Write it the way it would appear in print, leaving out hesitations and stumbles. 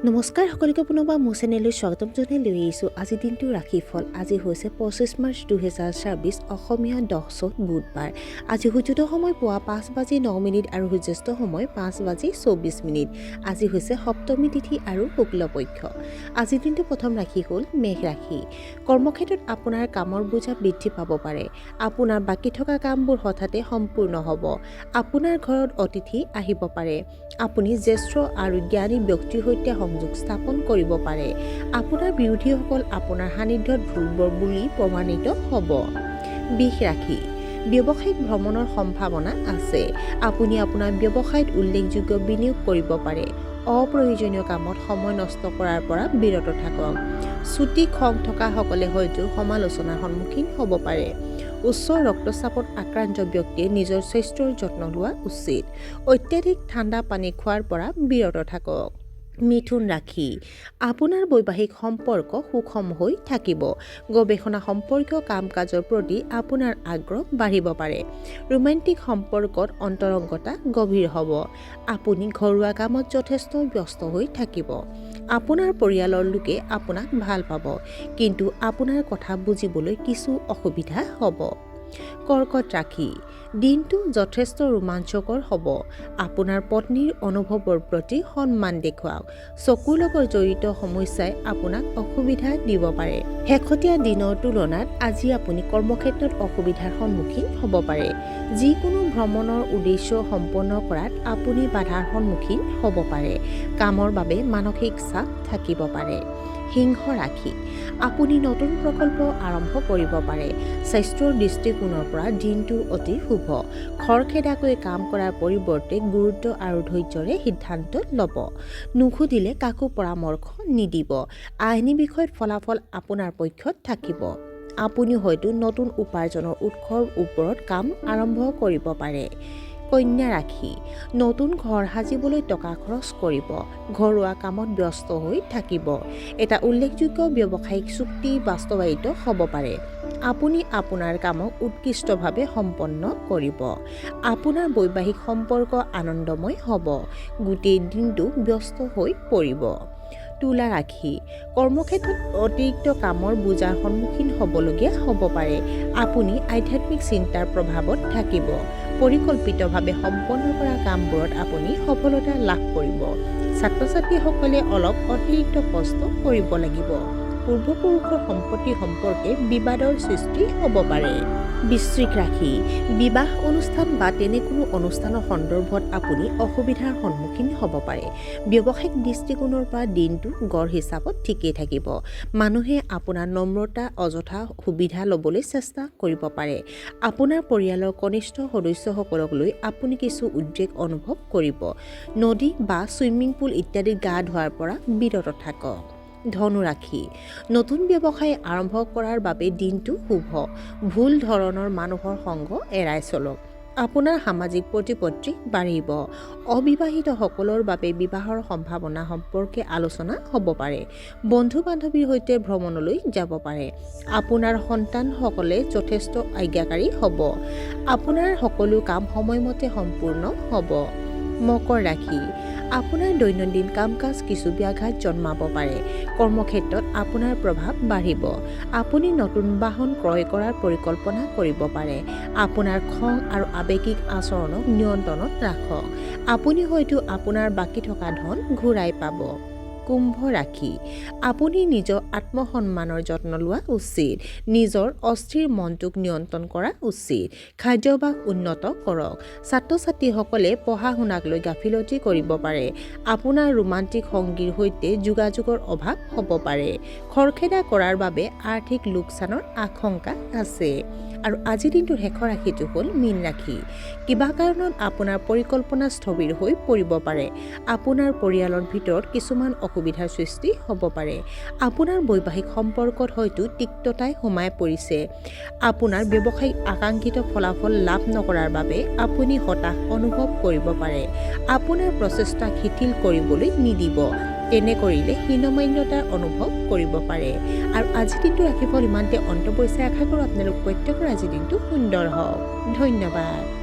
নমস্কাৰ সকলোকে পুনৰবাৰ মোৰ চেনেললৈ স্বাগতম জনাই লৈ আহিছোঁ আজি দিনটো ৰাশিফল। আজি হৈছে 25 মাৰ্চ 2024 অসমীয়া 10 চ'ত বুধবাৰ। আজি সূৰ্যোদয় সময় পুৱা 5:09 আৰু সূৰ্যাস্ত সময় 5:24। আজি হৈছে সপ্তমী তিথি আৰু শুক্লপক্ষ। আজিৰ দিনটো প্ৰথম ৰাশি হ'ল মেঘ ৰাশি। কৰ্মক্ষেত্ৰত আপোনাৰ কামৰ বোজা বৃদ্ধি পাব পাৰে। আপোনাৰ বাকী থকা কামবোৰ হঠাতে সম্পূৰ্ণ হ'ব। আপোনাৰ ঘৰত অতিথি আহিব পাৰে। আপুনি জ্যেষ্ঠ আৰু জ্ঞানী ব্যক্তিৰ সৈতে সংযোগ স্থাপন কৰিব পাৰে। আপোনাৰ বিৰোধীসকল আপোনাৰ সান্নিধ্যত দুৰ্বল বুলি প্ৰমাণিত হ'ব। বৃষ ৰাশি। ব্যৱসায়িক ভ্ৰমণৰ সম্ভাৱনা আছে। আপুনি আপোনাৰ ব্যৱসায়ত উল্লেখযোগ্য বিনিয়োগ কৰিব পাৰে। অপ্ৰয়োজনীয় কামত সময় নষ্ট কৰাৰ পৰা বিৰত থাকক। চুটি খং থকাসকলে হয়তো সমালোচনাৰ সন্মুখীন হ'ব পাৰে। উচ্চ ৰক্তচাপত আক্ৰান্ত ব্যক্তিয়ে নিজৰ স্বাস্থ্যৰ যত্ন লোৱা উচিত। অত্যাধিক ঠাণ্ডা পানী খোৱাৰ পৰা বিৰত থাকক। মিথুন ৰাশি। আপোনাৰ বৈবাহিক সম্পৰ্ক সুষম হৈ থাকিব। গৱেষণা সম্পৰ্কীয় কাম কাজৰ প্ৰতি আপোনাৰ আগ্ৰহ বাঢ়িব পাৰে। ৰোমান্টিক সম্পৰ্কত অন্তৰংগতা গভীৰ হ'ব। আপুনি ঘৰুৱা কামত যথেষ্ট ব্যস্ত হৈ থাকিব। আপোনাৰ পৰিয়ালৰ লোকে আপোনাক ভাল পাব, কিন্তু আপোনাৰ কথা বুজিবলৈ কিছু অসুবিধা হ'ব। কৰ্কট ৰাশি। দিনটো যথেষ্ট ৰোমাঞ্চকৰ হ'ব। আপোনাৰ পত্নীৰ অনুভৱৰ প্ৰতি সন্মান দেখুৱাওক। চকুৰ লগত জড়িত সমস্যাই আপোনাক অসুবিধা দিব পাৰে। শেহতীয়া দিনৰ তুলনাত আজি আপুনি কৰ্মক্ষেত্ৰত অসুবিধাৰ সন্মুখীন হ'ব পাৰে। যিকোনো ভ্ৰমণৰ উদ্দেশ্য সম্পন্ন কৰাত আপুনি বাধাৰ সন্মুখীন হ'ব পাৰে। কামৰ বাবে মানসিক চাপ থাকিব পাৰে। সিংহ ৰাশি। আপুনি নতুন প্ৰকল্প আৰম্ভ কৰিব পাৰে। স্বাস্থ্যৰ দৃষ্টিকোণৰ পৰা দিনটো অতি শুভ। খৰখেদাকৈ কাম কৰাৰ পৰিৱৰ্তে গুৰুত্ব আৰু ধৈৰ্য্যৰে সিদ্ধান্ত ল'ব। নুসুধিলে কাকো পৰামৰ্শ নিদিব। আইনী বিষয়ত ফলাফল আপোনাৰ পক্ষত থাকিব। আপুনি হয়তো নতুন উপাৰ্জনৰ উৎসৰ ওপৰত কাম আৰম্ভ কৰিব পাৰে। কন্যা ৰাশি। নতুন ঘৰ সাজিবলৈ টকা খৰচ কৰিব। ঘৰুৱা কামত ব্যস্ত হৈ থাকিব। এটা উল্লেখযোগ্য ব্যৱসায়িক চুক্তি বাস্তৱায়িত হ'ব পাৰে। আপুনি আপোনাৰ কামক উৎকৃষ্টভাৱে সম্পন্ন কৰিব। আপোনাৰ বৈবাহিক সম্পৰ্ক আনন্দময় হ'ব। গোটেই দিনটো ব্যস্ত হৈ পৰিব। তুলা ৰাশি। কৰ্মক্ষেত্ৰত অতিৰিক্ত কামৰ বোজাৰ সন্মুখীন হ'বলগীয়া হ'ব পাৰে। আপুনি আধ্যাত্মিক চিন্তাৰ প্ৰভাৱত থাকিব। পৰিকল্পিতভাৱে সম্পন্ন কৰা কামবোৰত আপুনি সফলতা লাভ কৰিব। ছাত্ৰ-ছাত্ৰীসকলে অলপ অতিৰিক্ত কষ্ট কৰিব লাগিব। পূৰ্বপুৰুষৰ সম্পত্তি সম্পৰ্কে বিবাদৰ সৃষ্টি হ'ব পাৰে। বৃশ্চিক ৰাশি। বিবাহ অনুষ্ঠান বা তেনে কোনো অনুষ্ঠানৰ সন্দৰ্ভত আপুনি অসুবিধাৰ সন্মুখীন হ'ব পাৰে। ব্যৱসায়িক দৃষ্টিকোণৰ পৰা দিনটো গড় হিচাপত ঠিকেই থাকিব। মানুহে আপোনাৰ নম্ৰতা অযথা সুবিধা ল'বলৈ চেষ্টা কৰিব পাৰে। আপোনাৰ পৰিয়ালৰ কনিষ্ঠ সদস্যসকলক লৈ আপুনি কিছু উদ্বেগ অনুভৱ কৰিব। নদী বা ছুইমিং পুল ইত্যাদিত গা ধোৱাৰ পৰা বিৰত থাকক। ধনু ৰাশি। নতুন ব্যৱসায় আৰম্ভ কৰাৰ বাবে দিনটো শুভ। ভুল ধৰণৰ মানুহৰ সংগ এৰাই চলক। আপোনাৰ সামাজিক প্ৰতিপত্তি বাঢ়িব। অবিবাহিতসকলৰ বাবে বিবাহৰ সম্ভাৱনা সম্পৰ্কে আলোচনা হ'ব পাৰে। বন্ধু-বান্ধৱীৰ সৈতে ভ্ৰমণলৈ যাব পাৰে। আপোনাৰ সন্তানসকলে যথেষ্ট আজ্ঞাকাৰী হ'ব। আপোনাৰ সকলো কাম সময়মতে সম্পূৰ্ণ হ'ব। মকৰ ৰাশি। আপোনাৰ দৈনন্দিন কাম-কাজ কিছু ব্যাঘাত জন্মাব পাৰে। কৰ্মক্ষেত্ৰত আপোনাৰ প্ৰভাৱ বাঢ়িব। আপুনি নতুন বাহন ক্ৰয় কৰাৰ পৰিকল্পনা কৰিব পাৰে। আপোনাৰ খং আৰু আৱেগিক আচৰণক নিয়ন্ত্ৰণত ৰাখক। আপুনি হয়তো আপোনাৰ বাকী থকা ধন ঘূৰাই পাব। কুম্ভ ৰাশি। আপুনি নিজৰ আত্মসন্মানৰ যত্ন লোৱা উচিত। নিজৰ অস্থিৰ মনটোক নিয়ন্ত্ৰণ কৰা উচিত। খাদ্যাভ্যাস উন্নত কৰক। ছাত্ৰ-ছাত্ৰীসকলে পঢ়া-শুনাক লৈ গাফিলতি কৰিব পাৰে। আপোনাৰ ৰোমান্টিক সংগীৰ সৈতে যোগাযোগৰ অভাৱ হ'ব পাৰে। খৰখেদা কৰাৰ বাবে আৰ্থিক লোকচানৰ আশংকা আছে। আৰু আজিৰ দিনটোৰ শেষৰ ৰাশিটো হ'ল মীন ৰাশি। কিবা কাৰণত আপোনাৰ পৰিকল্পনা স্থবিৰ হৈ পৰিব পাৰে। আপোনাৰ পৰিয়ালৰ ভিতৰত কিছুমান অসুবিধাৰ সৃষ্টি হ'ব পাৰে। আপোনাৰ বৈবাহিক সম্পৰ্কত হয়তো তিক্ততাই সোমাই পৰিছে। আপোনাৰ ব্যৱসায়িক আকাংক্ষিত ফলাফল লাভ নকৰাৰ বাবে আপুনি হতাশ অনুভৱ কৰিব পাৰে। আপোনাৰ প্ৰচেষ্টাক শিথিল কৰিবলৈ নিদিব। তেনে কৰিলে হীনমান্যতাৰ অনুভৱ কৰিব পাৰে। আৰু আজিৰ দিনটো ৰাশিফল ইমানতে অন্ত পৰিছে। আশা কৰোঁ আপোনালোক প্ৰত্যেকৰ আজিৰ দিনটো সুন্দৰ হওক। ধন্যবাদ।